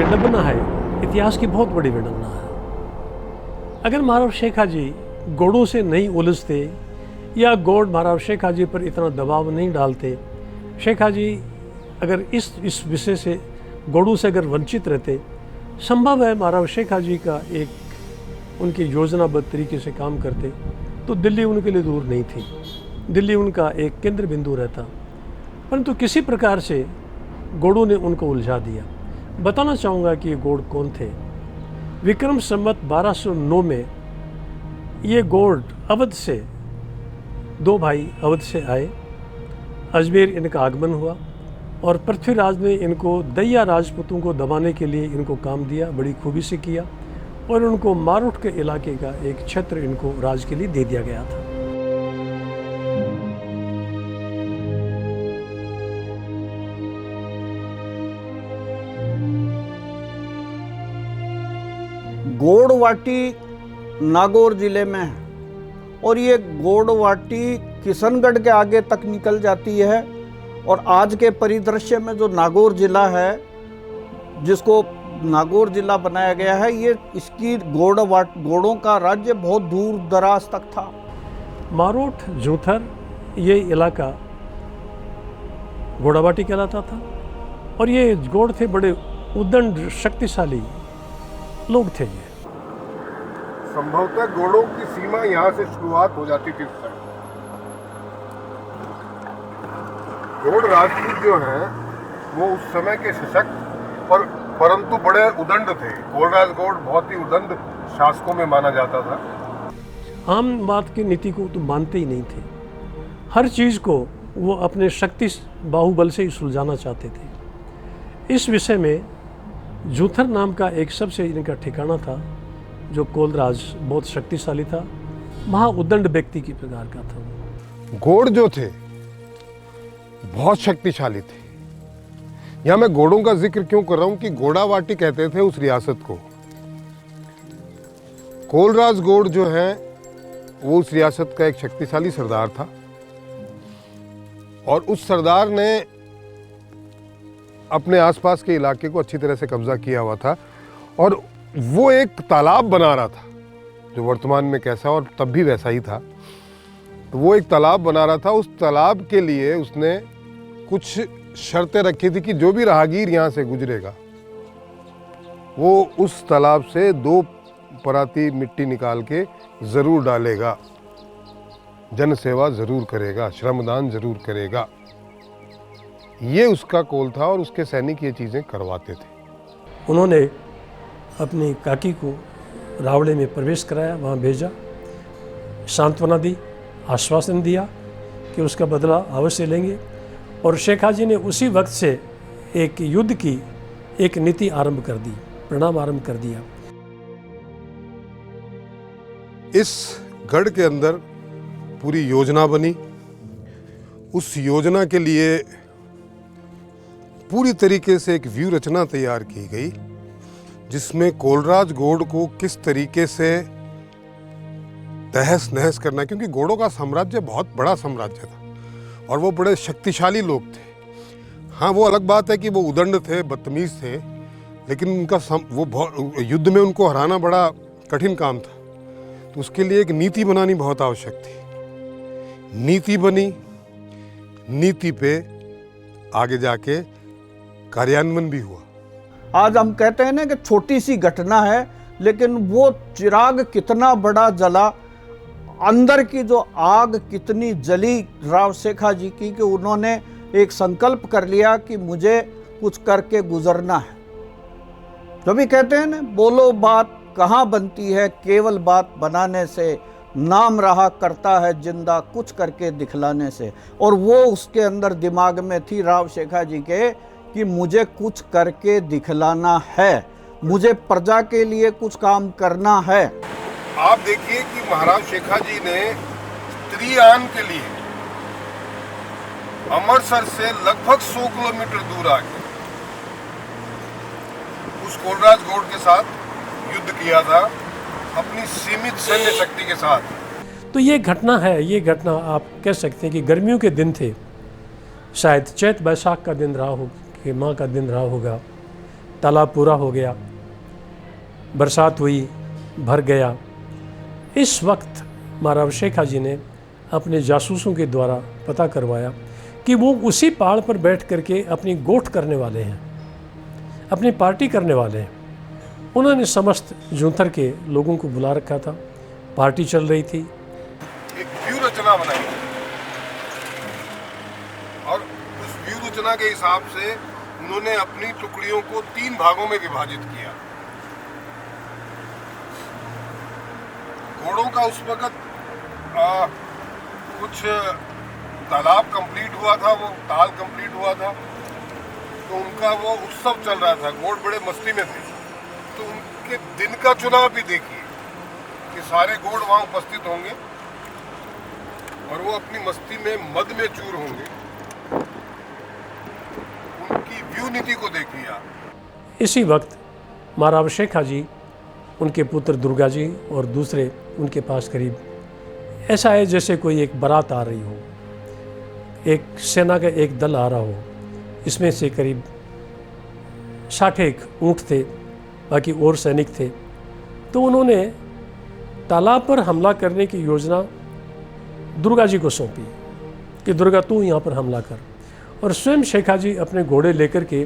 विडंबना है, इतिहास की बहुत बड़ी विडंबना है। अगर महाराव शेखा जी गोड़ों से नहीं उलझते या गौड़ महाराव शेखा जी पर इतना दबाव नहीं डालते, शेखा जी अगर इस विषय से गौड़ों से अगर वंचित रहते, संभव है महाराव शेखा जी का एक उनकी योजनाबद्ध तरीके से काम करते तो दिल्ली उनके लिए दूर नहीं थी, दिल्ली उनका एक केंद्र बिंदु रहता। परंतु किसी प्रकार से गौड़ों ने उनको उलझा दिया। बताना चाहूँगा कि ये गौड़ कौन थे। विक्रम संवत 1209 में ये गौड़ अवध से, दो भाई अवध से आए। अजमेर इनका आगमन हुआ और पृथ्वीराज ने इनको दैया राजपूतों को दबाने के लिए इनको काम दिया, बड़ी खूबी से किया और उनको मारोट के इलाके का एक क्षेत्र इनको राज के लिए दे दिया गया था। गौड़वाटी नागौर जिले में है और ये गौड़वाटी किशनगढ़ के आगे तक निकल जाती है। और आज के परिदृश्य में जो नागौर जिला है, जिसको नागौर जिला बनाया गया है, ये इसकी गौड़ों का राज्य बहुत दूर दराज तक था। मारोट जूथर ये इलाका गौड़ावाटी कहलाता था और ये गौड़ थे, बड़े उद्दंड शक्तिशाली लोग थे। ये संभवतः गौड़ों की सीमा यहाँ से शुरुआत हो जाती थी। गौड़ राजपूत जो हैं वो उस समय के सशक्त और परंतु बड़े उदंड थे। गौड़राज गौड़ बहुत ही उदंड शासकों में माना जाता था। आम बात की नीति को तो मानते ही नहीं थे, हर चीज़ को वो अपने शक्ति बाहुबल से ही सुलझाना चाहते थे। इस विषय में जूथर नाम का एक सबसे इनका ठिकाना था, जो कोलराज बहुत शक्तिशाली था, महा उद्दंड व्यक्ति की प्रकार का था। गौड़ जो थे बहुत शक्तिशाली थे। यहाँ मैं गौड़ों का जिक्र क्यों कर रहा हूँ कि गौड़ावाटी कहते थे उस रियासत को। कोलराज गौड़ जो है वो उस रियासत का एक शक्तिशाली सरदार था और उस सरदार ने अपने आसपास के इलाके को अच्छी तरह से कब्जा किया हुआ था और वो एक तालाब बना रहा था, जो वर्तमान में कैसा और तब भी वैसा ही था। तो वो एक तालाब बना रहा था। उस तालाब के लिए उसने कुछ शर्तें रखी थी कि जो भी राहगीर यहाँ से गुजरेगा वो उस तालाब से 2 पराती मिट्टी निकाल के ज़रूर डालेगा, जन सेवा ज़रूर करेगा, श्रमदान ज़रूर करेगा। ये उसका कौल था और उसके सैनिक ये चीज़ें करवाते थे। उन्होंने अपनी काकी को रावड़े में प्रवेश कराया, वहाँ भेजा, सांत्वना दी, आश्वासन दिया कि उसका बदला अवश्य लेंगे। और शेखा जी ने उसी वक्त से एक युद्ध की एक नीति आरंभ कर दी, परिणाम आरंभ कर दिया। इस गढ़ के अंदर पूरी योजना बनी। उस योजना के लिए पूरी तरीके से एक व्यू रचना तैयार की गई, जिसमें कोलराज गौड़ को किस तरीके से तहस नहस करना है, क्योंकि गौड़ों का साम्राज्य बहुत बड़ा साम्राज्य था और वो बड़े शक्तिशाली लोग थे। हाँ, वो अलग बात है कि वो उदंड थे, बदतमीज थे, लेकिन उनका वो युद्ध में उनको हराना बड़ा कठिन काम था। तो उसके लिए एक नीति बनानी बहुत आवश्यक थी। नीति बनी, नीति पे आगे जाके कार्यान्वयन भी हुआ। आज हम कहते हैं ना कि छोटी सी घटना है, लेकिन वो चिराग कितना बड़ा जला, अंदर की जो आग कितनी जली राव शेखा जी की, कि उन्होंने एक संकल्प कर लिया कि मुझे कुछ करके गुजरना है। जो भी कहते हैं ना, बोलो बात कहाँ बनती है, केवल बात बनाने से, नाम रहा करता है जिंदा कुछ करके दिखलाने से। और वो उसके अंदर दिमाग में थी राव शेखा जी के कि मुझे कुछ करके दिखलाना है, मुझे प्रजा के लिए कुछ काम करना है। आप देखिए कि महाराज शेखा जी ने स्त्रीयान के लिए अमृतसर से लगभग 100 किलोमीटर दूर आके उस कोलराज गौड़ के साथ युद्ध किया था, अपनी सीमित सैन्य शक्ति के साथ। तो ये घटना है, ये घटना आप कह सकते हैं कि गर्मियों के दिन थे, शायद चैत बैसाख का दिन रहा हो, कि माह का दिन रहा होगा। तालाब पूरा हो गया, बरसात हुई, भर गया। इस वक्त महाराव शेखा जी ने अपने जासूसों के द्वारा पता करवाया कि वो उसी पहाड़ पर बैठ करके अपनी गोठ करने वाले हैं, अपनी पार्टी करने वाले हैं। उन्होंने समस्त जूंथर के लोगों को बुला रखा था, पार्टी चल रही थी। एक व्यू रचना बनाई और उस व्यू रचना के हिसाब से उन्होंने अपनी टुकड़ियों को 3 भागों में विभाजित किया। घोड़ों का उस वक्त कुछ तालाब कंप्लीट हुआ था, वो ताल कंप्लीट हुआ था, तो उनका वो उत्सव चल रहा था, घोड़ बड़े मस्ती में थे। तो उनके दिन का चुनाव भी देखिए कि सारे घोड़ वहां उपस्थित होंगे और वो अपनी मस्ती में मद में चूर होंगे। उनकी व्यू नीति को देखिए आप। इसी वक्त महाराव शेखा जी, उनके पुत्र दुर्गा जी और दूसरे उनके पास करीब ऐसा है जैसे कोई एक बारात आ रही हो, एक सेना का एक दल आ रहा हो। इसमें से करीब 60 ऊँट थे, बाकी और सैनिक थे। तो उन्होंने तालाब पर हमला करने की योजना दुर्गा जी को सौंपी कि दुर्गा तू यहाँ पर हमला कर, और स्वयं शेखा जी अपने घोड़े लेकर के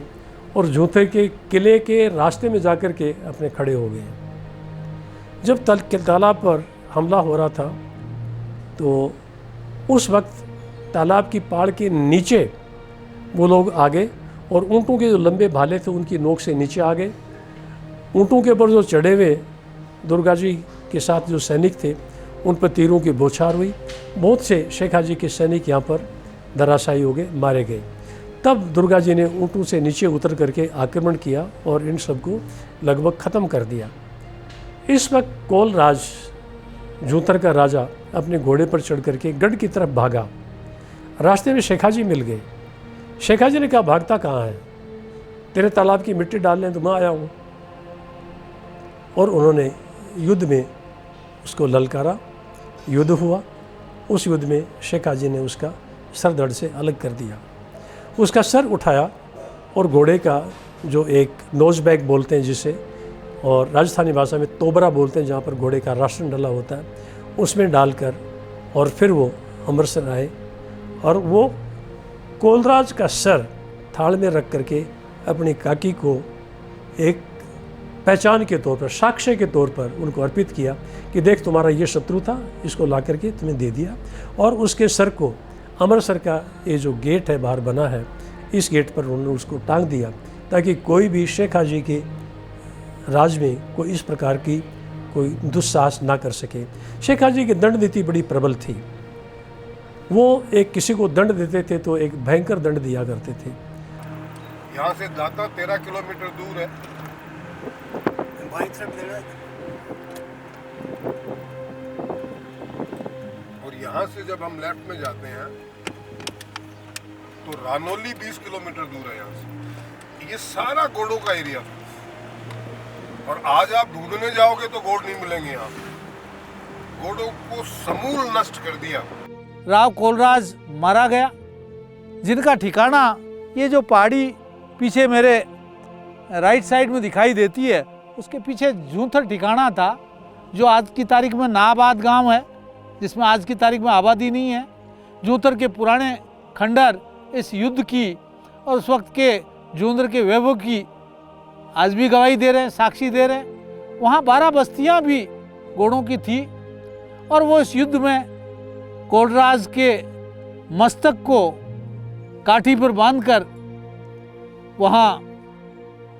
और जूंथर के किले के रास्ते में जाकर के अपने खड़े हो गए। जब तालाब पर हमला हो रहा था तो उस वक्त तालाब की पहाड़ के नीचे वो लोग आ गए और ऊँटों के जो लंबे भाले थे उनकी नोक से नीचे आ गए। ऊँटों के ऊपर जो चढ़े हुए दुर्गा जी के साथ जो सैनिक थे उन पर तीरों की बौछार हुई। बहुत से शेखा जी के सैनिक यहाँ पर धराशायी हो गए, मारे गए। तब दुर्गा जी ने ऊँटों से नीचे उतर करके आक्रमण किया और इन सबको लगभग ख़त्म कर दिया। इस वक्त कोलराज, जूंथर का राजा, अपने घोड़े पर चढ़ करके गढ़ की तरफ भागा। रास्ते में शेखा जी मिल गए। शेखा जी ने कहा, भागता कहाँ है? तेरे तालाब की मिट्टी डालने तो मैं आया हूँ। और उन्होंने युद्ध में उसको ललकारा, युद्ध हुआ। उस युद्ध में शेखा जी ने उसका सर धड़ से अलग कर दिया, उसका सर उठाया और घोड़े का जो एक नोज बैग बोलते हैं जिसे, और राजस्थानी भाषा में तोबरा बोलते हैं, जहाँ पर घोड़े का राशन डला होता है, उसमें डालकर और फिर वो अमृतसर आए और वो कोलराज का सर थाल में रख करके अपनी काकी को एक पहचान के तौर पर, साक्ष्य के तौर पर उनको अर्पित किया कि देख तुम्हारा ये शत्रु था, इसको ला करके तुम्हें दे दिया। और उसके सर को अमृतसर का ये जो गेट है बाहर बना है, इस गेट पर उन्होंने उसको टांग दिया ताकि कोई भी शेखा जी के राज में कोई इस प्रकार की कोई दुस्साहस ना कर सके। शेखा जी की दंड नीति बड़ी प्रबल थी। वो एक किसी को दंड देते थे तो एक भयंकर दंड दिया करते थे। यहाँ से दाता 13 किलोमीटर दूर है। और यहाँ से जब हम लेफ्ट में जाते हैं तो रानौली 20 किलोमीटर दूर है यहाँ से। ये सारा घोड़ों का एरिया था। और आज आप ढूंढने जाओगे तो घोड़ नहीं मिलेंगे यहाँ। घोड़ों को समूल नष्ट कर दिया। राव कोलराज मारा गया, जिनका ठिकाना ये जो पहाड़ी पीछे मेरे राइट साइड में दिखाई देती है, उसके पीछे जूंथर ठिकाना था, जो आज की तारीख में नाआबाद गांव है, जिसमें आज की तारीख में आबादी नहीं है। जूंथर के पुराने खंडर इस युद्ध की और उस वक्त के जूंथर के वैभव की आज भी गवाही दे रहे हैं, साक्षी दे रहे हैं। वहाँ 12 बस्तियाँ भी घोड़ों की थी और वो इस युद्ध में कोलराज के मस्तक को काठी पर बांधकर वहाँ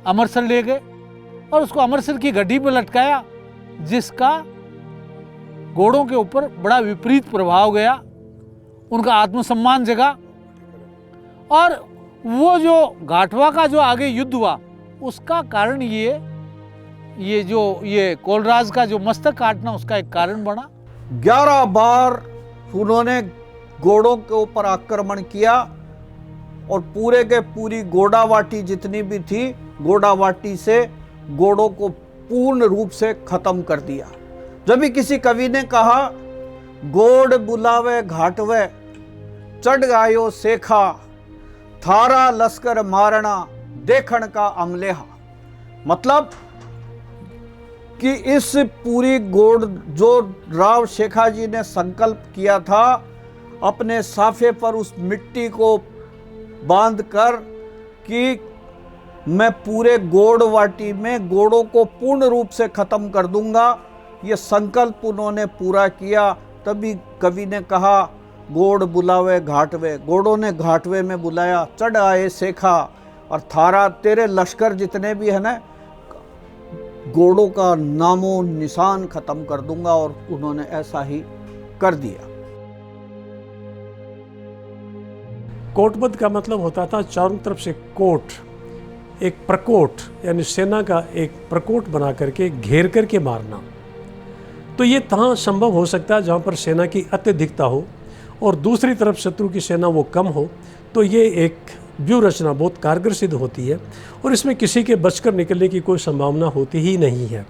अमृतसर ले गए और उसको अमृतसर की गड्डी पर लटकाया, जिसका घोड़ों के ऊपर बड़ा विपरीत प्रभाव गया, उनका आत्मसम्मान जगा। और वो जो घाटवा का जो आगे युद्ध हुआ, उसका कारण ये कोलराज का जो मस्तक काटना उसका एक कारण बना। 11 बार उन्होंने घोड़ों के ऊपर आक्रमण किया और पूरे के पूरी घोड़ावाटी जितनी भी थी, घोड़ावाटी से घोड़ों को पूर्ण रूप से खत्म कर दिया। जब भी किसी कवि ने कहा, घोड़ बुलावे घाटवे चढ़ आयो सेखा, थारा लश्कर मारना देखण का अमलेहा। मतलब कि इस पूरी गोड़ जो राव शेखाजी ने संकल्प किया था, अपने साफे पर उस मिट्टी को बांधकर कि मैं पूरे गोड़वाटी में गोड़ों को पूर्ण रूप से खत्म कर दूंगा, ये संकल्प उन्होंने पूरा किया। तभी कवि ने कहा, गोड़ बुलावे घाटवे, गोड़ों ने घाटवे में बुलाया, चढ़ आए शेखा, और थारा तेरे लश्कर जितने भी है ना, गोड़ों का नामो निशान खत्म कर दूंगा। और उन्होंने ऐसा ही कर दिया। कोटबद्ध का मतलब होता था चारों तरफ से कोट, एक प्रकोट यानी सेना का एक प्रकोट बना करके घेर करके मारना। तो ये तहाँ संभव हो सकता है जहाँ पर सेना की अत्यधिकता हो और दूसरी तरफ शत्रु की सेना वो कम हो, तो ये एक व्यूह रचना बहुत कारगर सिद्ध होती है और इसमें किसी के बचकर निकलने की कोई संभावना होती ही नहीं है।